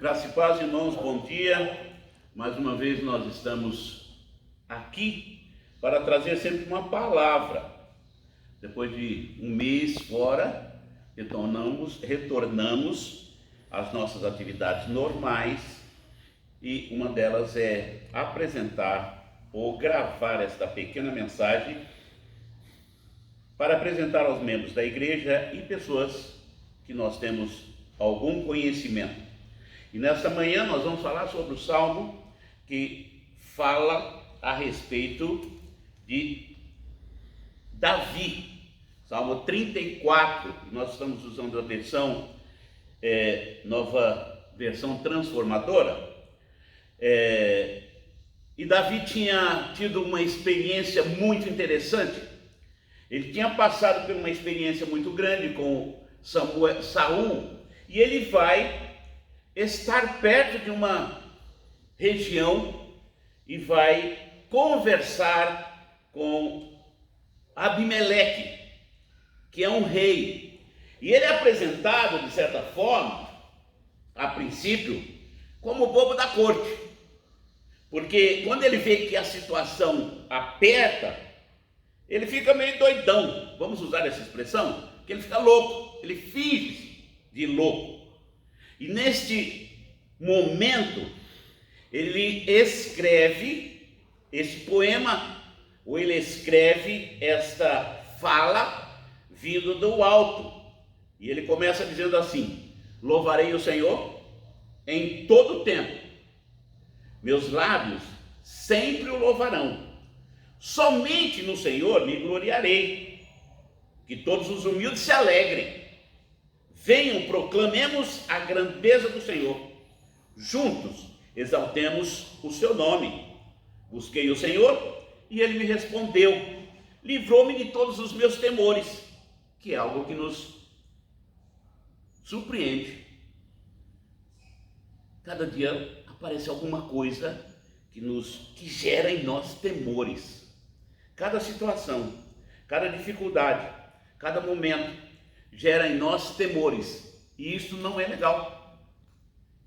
Graça e paz, irmãos, bom dia. Mais uma vez nós estamos aqui para trazer sempre uma palavra. Depois de um mês fora, retornamos às nossas atividades normais e uma delas é apresentar ou gravar esta pequena mensagem para apresentar aos membros da igreja e pessoas que nós temos algum conhecimento. E nesta manhã nós vamos falar sobre o Salmo que fala a respeito de Davi. Salmo 34, nós estamos usando a versão, nova versão transformadora. E Davi tinha tido uma experiência muito interessante. Ele tinha passado por uma experiência muito grande com Saul, e ele vai estar perto de uma região e vai conversar com Abimeleque, que é um rei. E ele é apresentado, de certa forma, a princípio, como o bobo da corte. Porque quando ele vê que a situação aperta, ele fica meio doidão, vamos usar essa expressão, que ele fica louco, ele finge de louco. E neste momento, ele escreve esse poema, ou ele escreve esta fala vindo do alto. E ele começa dizendo assim: louvarei o Senhor em todo o tempo, meus lábios sempre o louvarão. Somente no Senhor me gloriarei, que todos os humildes se alegrem. Venham, proclamemos a grandeza do Senhor. Juntos exaltemos o seu nome. Busquei o Senhor e ele me respondeu. Livrou-me de todos os meus temores, que é algo que nos surpreende. Cada dia aparece alguma coisa que gera em nós temores. Cada situação, cada dificuldade, cada momento gera em nós temores, e isso não é legal,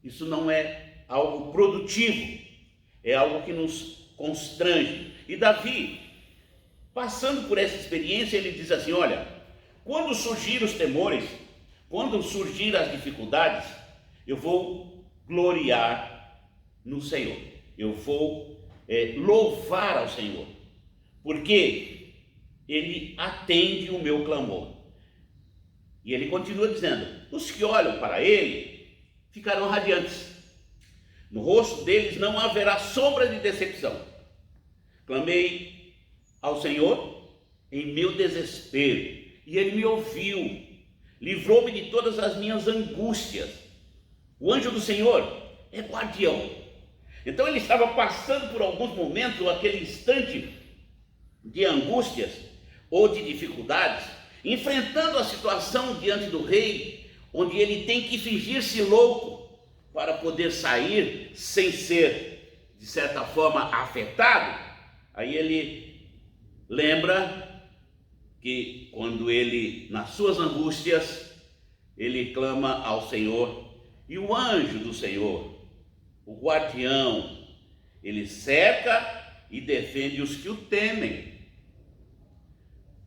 isso não é algo produtivo, é algo que nos constrange. E Davi, passando por essa experiência, ele diz assim: olha, quando surgir os temores, quando surgir as dificuldades, eu vou gloriar no Senhor, eu vou louvar ao Senhor, porque ele atende o meu clamor. E ele continua dizendo: os que olham para ele ficarão radiantes, no rosto deles não haverá sombra de decepção. Clamei ao Senhor em meu desespero, e ele me ouviu, livrou-me de todas as minhas angústias. O anjo do Senhor é guardião. Então ele estava passando por alguns momentos, aquele instante de angústias ou de dificuldades, enfrentando a situação diante do rei, onde ele tem que fingir-se louco para poder sair sem ser, de certa forma, afetado. Aí ele lembra que quando ele, nas suas angústias, ele clama ao Senhor, e o anjo do Senhor, o guardião, ele cerca e defende os que o temem.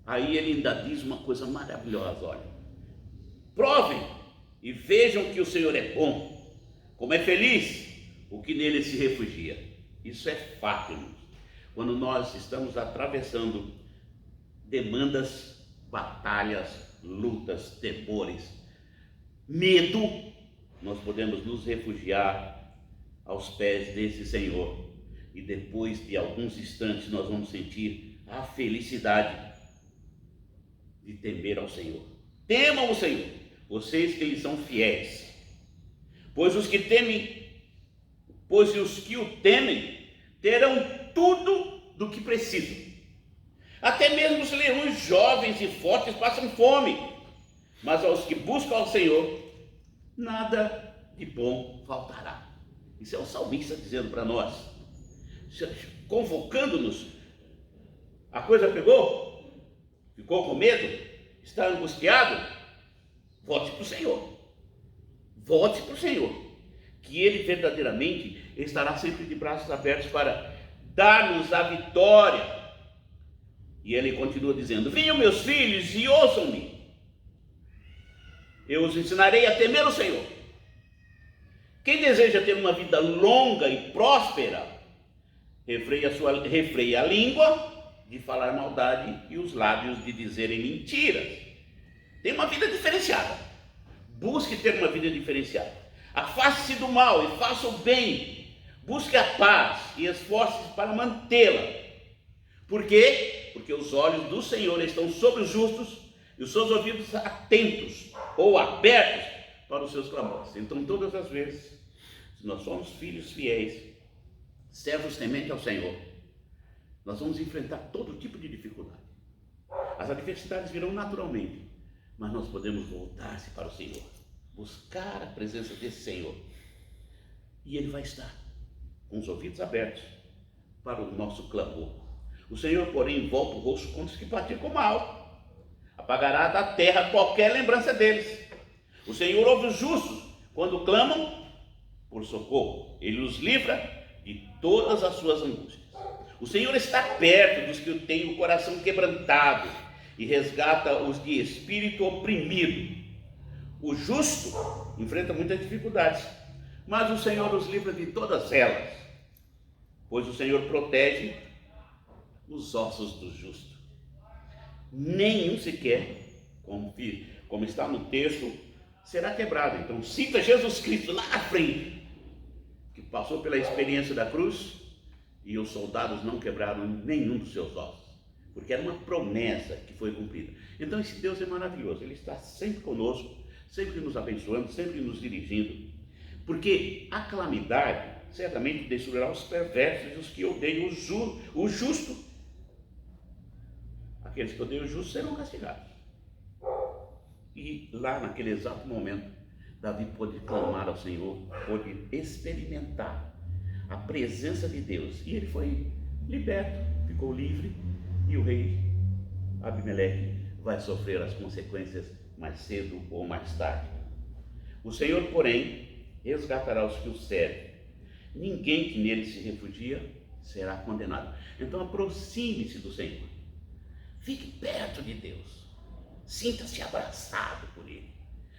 Aí ele ainda diz uma coisa maravilhosa: olha, provem e vejam que o Senhor é bom, como é feliz o que nele se refugia. Isso é fato, irmãos. Quando nós estamos atravessando demandas, batalhas, lutas, temores, medo, nós podemos nos refugiar aos pés desse Senhor, e depois de alguns instantes nós vamos sentir a felicidade de temer ao Senhor. Temam o Senhor, vocês que lhe são fiéis, pois os que o temem terão tudo do que precisam. Até mesmo os leões jovens e fortes passam fome, mas aos que buscam ao Senhor nada de bom faltará. Isso é o salmista dizendo para nós, convocando-nos. A coisa pegou? Ficou com medo? Está angustiado? Volte para o Senhor. Volte para o Senhor, que Ele verdadeiramente estará sempre de braços abertos para dar-nos a vitória. E Ele continua dizendo: venham meus filhos e ouçam-me, eu os ensinarei a temer o Senhor. Quem deseja ter uma vida longa e próspera, refreia a língua de falar maldade e os lábios de dizerem mentiras. Tem uma vida diferenciada. Busque ter uma vida diferenciada. Afaste-se do mal e faça o bem. Busque a paz e esforce-se para mantê-la. Por quê? Porque os olhos do Senhor estão sobre os justos e os seus ouvidos atentos ou abertos para os seus clamores. Então, todas as vezes, se nós somos filhos fiéis, servos tementes ao Senhor, nós vamos enfrentar todo tipo de dificuldade. As adversidades virão naturalmente, mas nós podemos voltar-se para o Senhor, buscar a presença desse Senhor, e Ele vai estar com os ouvidos abertos para o nosso clamor. O Senhor, porém, volta o rosto contra os que praticam mal, apagará da terra qualquer lembrança deles. O Senhor ouve os justos quando clamam por socorro, Ele os livra de todas as suas angústias. O Senhor está perto dos que têm o coração quebrantado e resgata os de espírito oprimido. O justo enfrenta muitas dificuldades, mas o Senhor os livra de todas elas, pois o Senhor protege os ossos do justo. Nenhum sequer, como está no texto, será quebrado. Então cita Jesus Cristo lá à frente, que passou pela experiência da cruz, e os soldados não quebraram nenhum dos seus ossos, porque era uma promessa que foi cumprida. Então esse Deus é maravilhoso, Ele está sempre conosco, sempre nos abençoando, sempre nos dirigindo, porque a calamidade certamente destruirá os perversos e os que odeiam o justo. Aqueles que odeiam o justo serão castigados. E lá naquele exato momento, Davi pôde clamar ao Senhor, pôde experimentar a presença de Deus, e ele foi liberto, ficou livre, e o rei Abimeleque vai sofrer as consequências mais cedo ou mais tarde. O Senhor, porém, resgatará os que o servem. Ninguém que nele se refugia será condenado. Então aproxime-se do Senhor, fique perto de Deus, sinta-se abraçado por Ele,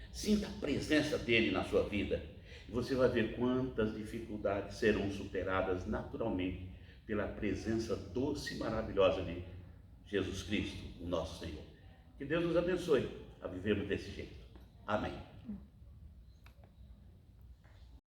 sinta a presença dEle na sua vida, e você vai ver quantas dificuldades serão superadas naturalmente pela presença doce e maravilhosa de Jesus Cristo, o nosso Senhor. Que Deus nos abençoe a vivermos desse jeito. Amém.